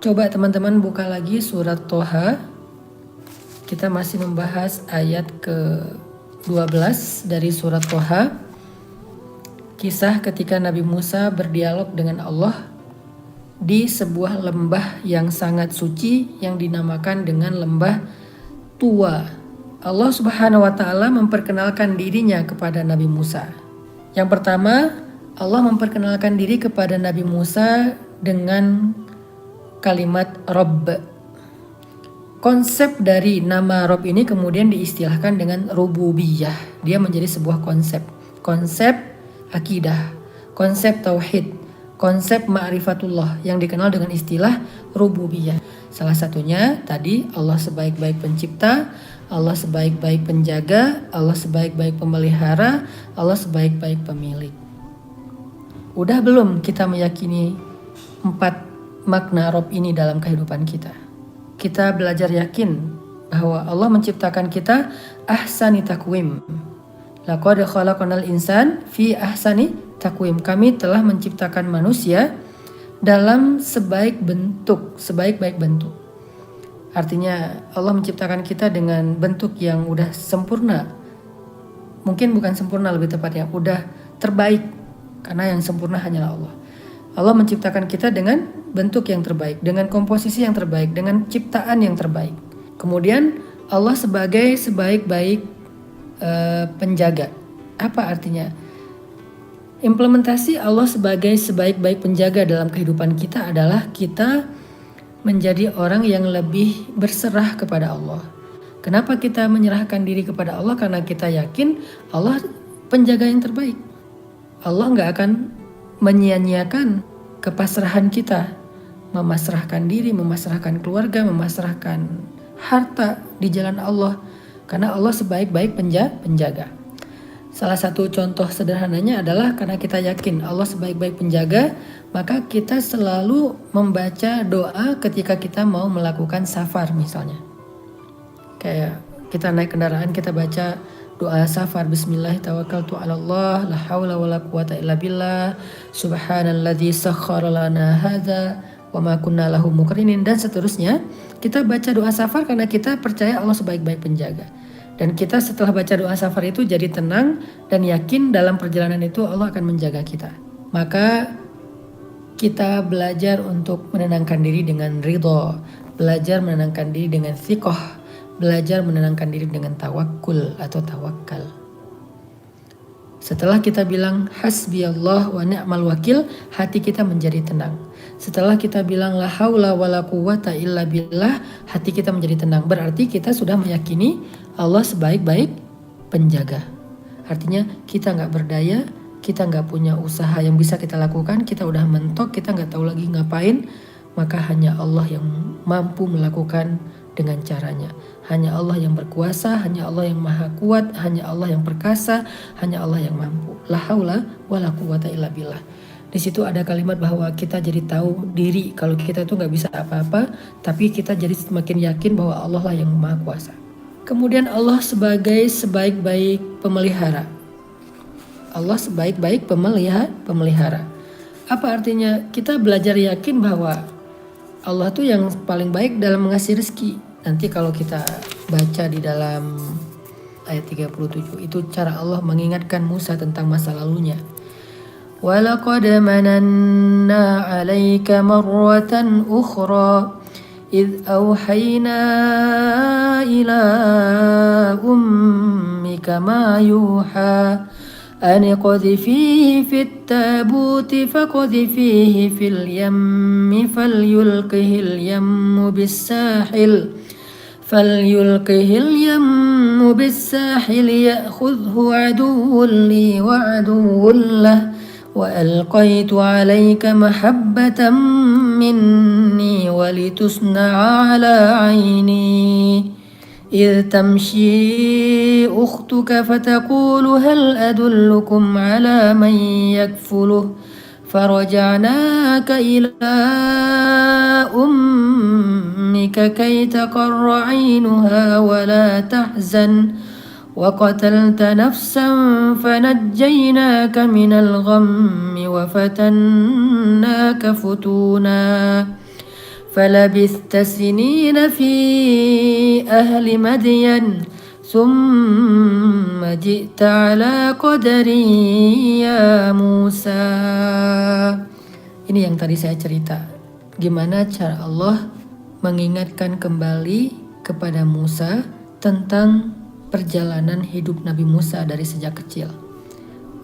Coba teman-teman buka lagi surat Toha. Kita masih membahas ayat ke-12 dari surat Toha. Kisah ketika Nabi Musa berdialog dengan Allah di sebuah lembah yang sangat suci yang dinamakan dengan lembah Tua. Allah Subhanahu wa Ta'ala memperkenalkan dirinya kepada Nabi Musa. Yang pertama, Allah memperkenalkan diri kepada Nabi Musa dengan kalimat Rabb. Konsep dari nama Rabb ini kemudian diistilahkan dengan rububiyah. Dia menjadi sebuah konsep akidah, konsep tauhid, konsep ma'rifatullah yang dikenal dengan istilah rububiyah. Salah satunya tadi Allah sebaik-baik pencipta, Allah sebaik-baik penjaga, Allah sebaik-baik pemelihara, Allah sebaik-baik pemilik. Udah belum kita meyakini 4 makna Rabb ini dalam kehidupan kita? Kita belajar yakin bahwa Allah menciptakan kita ahsani takwim. Laqad khalaqnal insan fi ahsani takwim. Kami telah menciptakan manusia dalam sebaik-baik bentuk. Artinya Allah menciptakan kita dengan bentuk yang udah sempurna. Mungkin bukan sempurna, lebih tepatnya udah terbaik, karena yang sempurna hanyalah Allah. Allah menciptakan kita dengan bentuk yang terbaik, dengan komposisi yang terbaik, dengan ciptaan yang terbaik. Kemudian Allah sebagai sebaik-baik penjaga. Apa artinya? Implementasi Allah sebagai sebaik-baik penjaga dalam kehidupan kita adalah kita menjadi orang yang lebih berserah kepada Allah. Kenapa kita menyerahkan diri kepada Allah? Karena kita yakin Allah penjaga yang terbaik. Allah gak akan menyia-nyiakan kepasrahan kita, memasrahkan diri, memasrahkan keluarga, memasrahkan harta di jalan Allah, karena Allah sebaik-baik penjaga. Salah satu contoh sederhananya adalah karena kita yakin Allah sebaik-baik penjaga, maka kita selalu membaca doa ketika kita mau melakukan safar misalnya. Kayak kita naik kendaraan, kita baca doa safar, Bismillah tawakkaltu 'alallah la haula wala quwata illa billah subhanalladzi sakhkhara lana hadza wa ma kunna lahu muqrinin, dan seterusnya. Kita baca doa safar karena kita percaya Allah sebaik-baik penjaga. Dan kita setelah baca doa safar itu jadi tenang dan yakin dalam perjalanan itu Allah akan menjaga kita. Maka kita belajar untuk menenangkan diri dengan ridho, belajar menenangkan diri dengan thiqah, belajar menenangkan diri dengan tawakul atau tawakal. Setelah kita bilang hasbi Allah wa ni'mal wakil, hati kita menjadi tenang. Setelah kita bilang la haula wala quwata illa billah, hati kita menjadi tenang. Berarti kita sudah meyakini Allah sebaik-baik penjaga. Artinya kita gak berdaya, kita gak punya usaha yang bisa kita lakukan, kita udah mentok, kita gak tahu lagi ngapain, maka hanya Allah yang mampu melakukan dengan caranya. Hanya Allah yang berkuasa, hanya Allah yang maha kuat, hanya Allah yang perkasa, hanya Allah yang mampu. La haula wala quwata illa billah. Di situ ada kalimat bahwa kita jadi tahu diri kalau kita itu gak bisa apa-apa, tapi kita jadi semakin yakin bahwa Allah lah yang maha kuasa. Kemudian Allah sebagai sebaik-baik pemelihara. Allah sebaik-baik pemelihara. Apa artinya? Kita belajar yakin bahwa Allah tuh yang paling baik dalam mengasih rezeki. Nanti kalau kita baca di dalam ayat 37, itu cara Allah mengingatkan Musa tentang masa lalunya. وَلَقَدْ مَنَنَّا عَلَيْكَ مَرَّةً أُخْرَى إِذْ أَوْحَيْنَا إِلَىٰ أُمِّكَ مَا يُوحَىٰ أَنِ اقْذِفِيهِ فِي التَّابُوتِ فَاقْذِفِيهِ فِي الْيَمِّ فَلْيُلْقِهِ الْيَمُّ بِالسَّاحِلِ يَأْخُذْهُ عَدُوٌّ لِّي وَعَدُوٌّ لَّهُ وَأَلْقَيْتُ عَلَيْكَ مَحَبَّةً مِّنِّي وَلِتُصْنَعَ عَلَىٰ عَيْنِي إِذْ تَمْشِي أُخْتُكَ فَتَقُولُ هَلْ أَدُلُّكُمْ عَلَىٰ مَن يَكْفُلُهُ فَرَجَعْنَاكَ إِلَىٰ أُمِّكَ كَيْ تَقَرَّ عَيْنُهَا وَلَا تَحْزَنَ وَقَتَلْتَ نَفْسًا فَنَجَّيْنَاكَ مِنَ الْغَمِّ وَفَتَنَّاكَ فُتُونًا فلبثت سنين في أهل مدين ثم جئت على قدري يا موسى. Ini yang tadi saya cerita, gimana cara Allah mengingatkan kembali kepada Musa tentang perjalanan hidup Nabi Musa dari sejak kecil.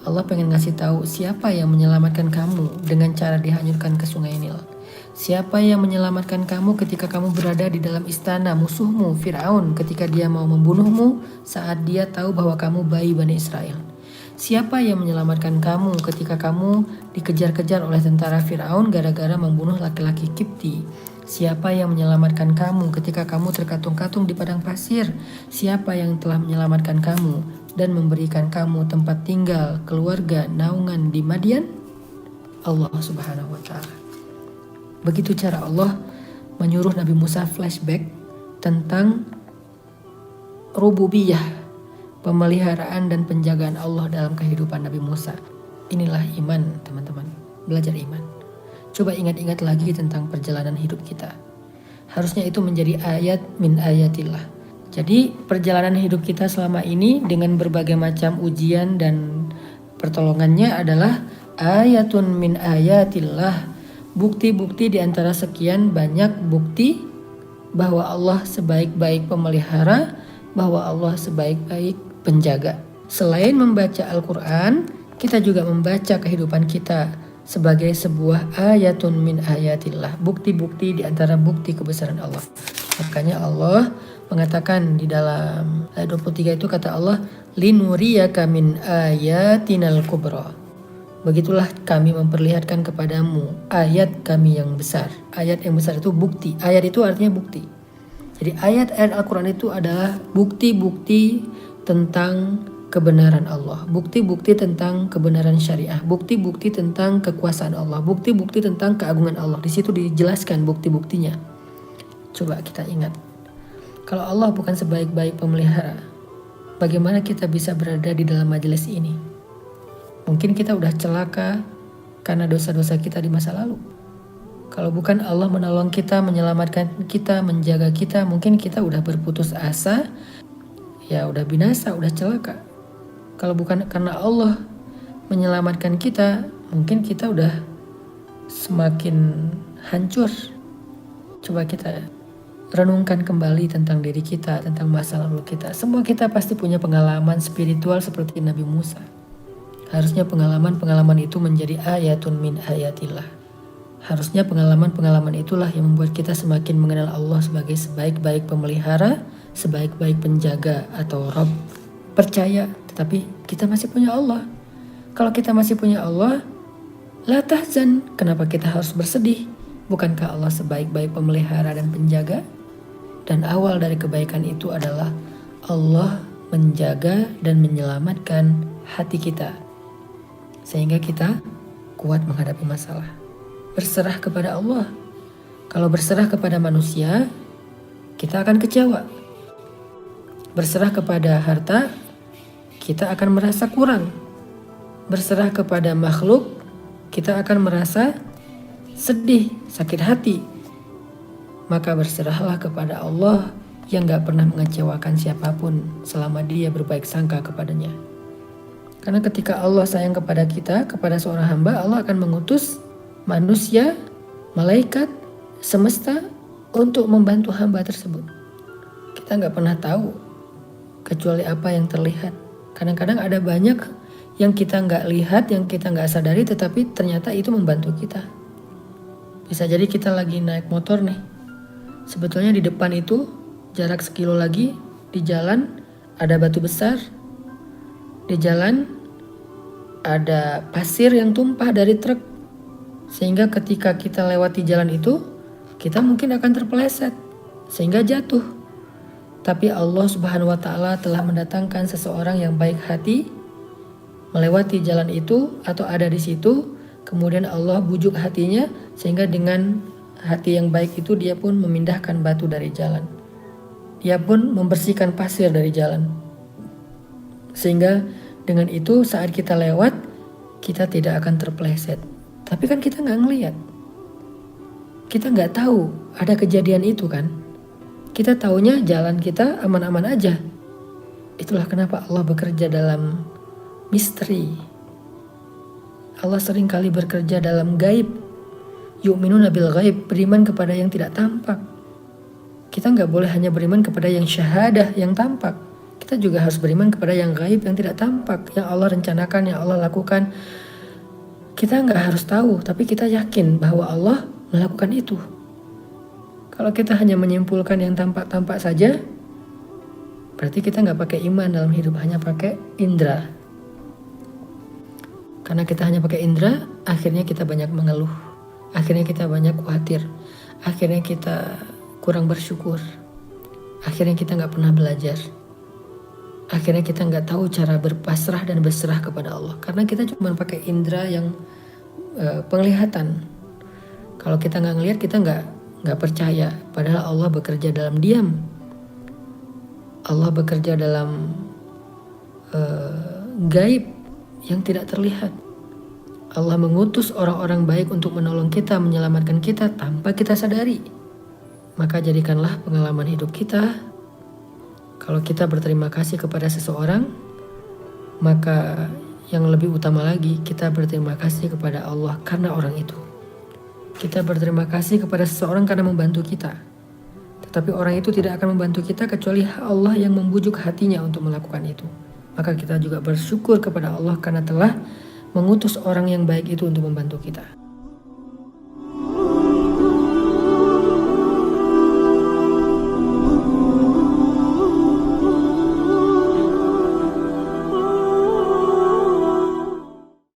Allah pengen ngasih tahu siapa yang menyelamatkan kamu dengan cara dihanyutkan ke sungai Nil. Siapa yang menyelamatkan kamu ketika kamu berada di dalam istana musuhmu Fir'aun ketika dia mau membunuhmu saat dia tahu bahwa kamu bayi Bani Israel. Siapa yang menyelamatkan kamu ketika kamu dikejar-kejar oleh tentara Fir'aun gara-gara membunuh laki-laki Kipti. Siapa yang menyelamatkan kamu ketika kamu terkatung-katung di padang pasir? Siapa yang telah menyelamatkan kamu dan memberikan kamu tempat tinggal, keluarga, naungan di Madian? Allah Subhanahu wa Ta'ala. Begitu cara Allah menyuruh Nabi Musa flashback tentang rububiyah, pemeliharaan dan penjagaan Allah dalam kehidupan Nabi Musa. Inilah iman, teman-teman. Belajar iman. Coba ingat-ingat lagi tentang perjalanan hidup kita. Harusnya itu menjadi ayat min ayatillah. Jadi perjalanan hidup kita selama ini dengan berbagai macam ujian dan pertolongannya adalah ayatun min ayatillah. Bukti-bukti di antara sekian banyak bukti bahwa Allah sebaik-baik pemelihara, bahwa Allah sebaik-baik penjaga. Selain membaca Al-Quran, kita juga membaca kehidupan kita sebagai sebuah ayatun min ayatillah. Bukti-bukti di antara bukti kebesaran Allah. Makanya Allah mengatakan di dalam ayat 23 itu kata Allah, linuriyaka min ayatinal kubra. Begitulah kami memperlihatkan kepadamu ayat kami yang besar. Ayat yang besar itu bukti. Ayat itu artinya bukti. Jadi ayat-ayat Al-Quran itu adalah bukti-bukti tentang kebenaran Allah. Bukti-bukti tentang kebenaran syariah. Bukti-bukti tentang kekuasaan Allah. Bukti-bukti tentang keagungan Allah. Di situ dijelaskan bukti-buktinya. Coba kita ingat. Kalau Allah bukan sebaik-baik pemelihara, bagaimana kita bisa berada di dalam majelis ini? Mungkin kita udah celaka karena dosa-dosa kita di masa lalu. Kalau bukan Allah menolong kita, menyelamatkan kita, menjaga kita, mungkin kita udah berputus asa, ya udah binasa, udah celaka. Kalau bukan karena Allah menyelamatkan kita, mungkin kita udah semakin hancur. Coba kita renungkan kembali tentang diri kita, tentang masa lalu kita. Semua kita pasti punya pengalaman spiritual seperti Nabi Musa. Harusnya pengalaman-pengalaman itu menjadi ayatun min ayatillah. Harusnya pengalaman-pengalaman itulah yang membuat kita semakin mengenal Allah sebagai sebaik-baik pemelihara, sebaik-baik penjaga atau Rabb. Percaya, tetapi kita masih punya Allah. Kalau kita masih punya Allah, la tahzan, kenapa kita harus bersedih? Bukankah Allah sebaik-baik pemelihara dan penjaga? Dan awal dari kebaikan itu adalah Allah menjaga dan menyelamatkan hati kita. Sehingga kita kuat menghadapi masalah. Berserah kepada Allah. Kalau berserah kepada manusia, kita akan kecewa. Berserah kepada harta, kita akan merasa kurang. Berserah kepada makhluk, kita akan merasa sedih, sakit hati. Maka berserahlah kepada Allah yang gak pernah mengecewakan siapapun selama dia berbaik sangka kepadanya. Karena ketika Allah sayang kepada kita, kepada seorang hamba, Allah akan mengutus manusia, malaikat, semesta untuk membantu hamba tersebut. Kita nggak pernah tahu kecuali apa yang terlihat. Kadang-kadang ada banyak yang kita nggak lihat, yang kita nggak sadari, tetapi ternyata itu membantu kita. Bisa jadi kita lagi naik motor nih. Sebetulnya di depan itu jarak sekilo lagi di jalan ada batu besar. Di jalan ada pasir yang tumpah dari truk. Sehingga ketika kita lewati jalan itu, kita mungkin akan terpeleset sehingga jatuh. Tapi Allah Subhanahu wa Ta'ala telah mendatangkan seseorang yang baik hati melewati jalan itu atau ada di situ. Kemudian Allah bujuk hatinya sehingga dengan hati yang baik itu dia pun memindahkan batu dari jalan. Dia pun membersihkan pasir dari jalan. Sehingga dengan itu saat kita lewat, kita tidak akan terpeleset. Tapi kan kita nggak ngelihat. Kita nggak tahu ada kejadian itu kan. Kita taunya jalan kita aman-aman aja. Itulah kenapa Allah bekerja dalam misteri. Allah seringkali bekerja dalam gaib. Yu'minuna bil gaib, beriman kepada yang tidak tampak. Kita nggak boleh hanya beriman kepada yang syahadah, yang tampak. Kita juga harus beriman kepada yang gaib, yang tidak tampak, yang Allah rencanakan, yang Allah lakukan. Kita nggak harus tahu, tapi kita yakin bahwa Allah melakukan itu. Kalau kita hanya menyimpulkan yang tampak-tampak saja, berarti kita nggak pakai iman dalam hidup, hanya pakai indera. Karena kita hanya pakai indera, akhirnya kita banyak mengeluh. Akhirnya kita banyak khawatir. Akhirnya kita kurang bersyukur. Akhirnya kita nggak pernah belajar. Akhirnya kita nggak tahu cara berpasrah dan berserah kepada Allah. Karena kita cuma pakai indera yang penglihatan. Kalau kita nggak ngelihat, kita nggak percaya. Padahal Allah bekerja dalam diam. Allah bekerja dalam gaib yang tidak terlihat. Allah mengutus orang-orang baik untuk menolong kita, menyelamatkan kita tanpa kita sadari. Maka jadikanlah pengalaman hidup kita, kalau kita berterima kasih kepada seseorang, maka yang lebih utama lagi, kita berterima kasih kepada Allah karena orang itu. Kita berterima kasih kepada seseorang karena membantu kita. Tetapi orang itu tidak akan membantu kita kecuali Allah yang membujuk hatinya untuk melakukan itu. Maka kita juga bersyukur kepada Allah karena telah mengutus orang yang baik itu untuk membantu kita.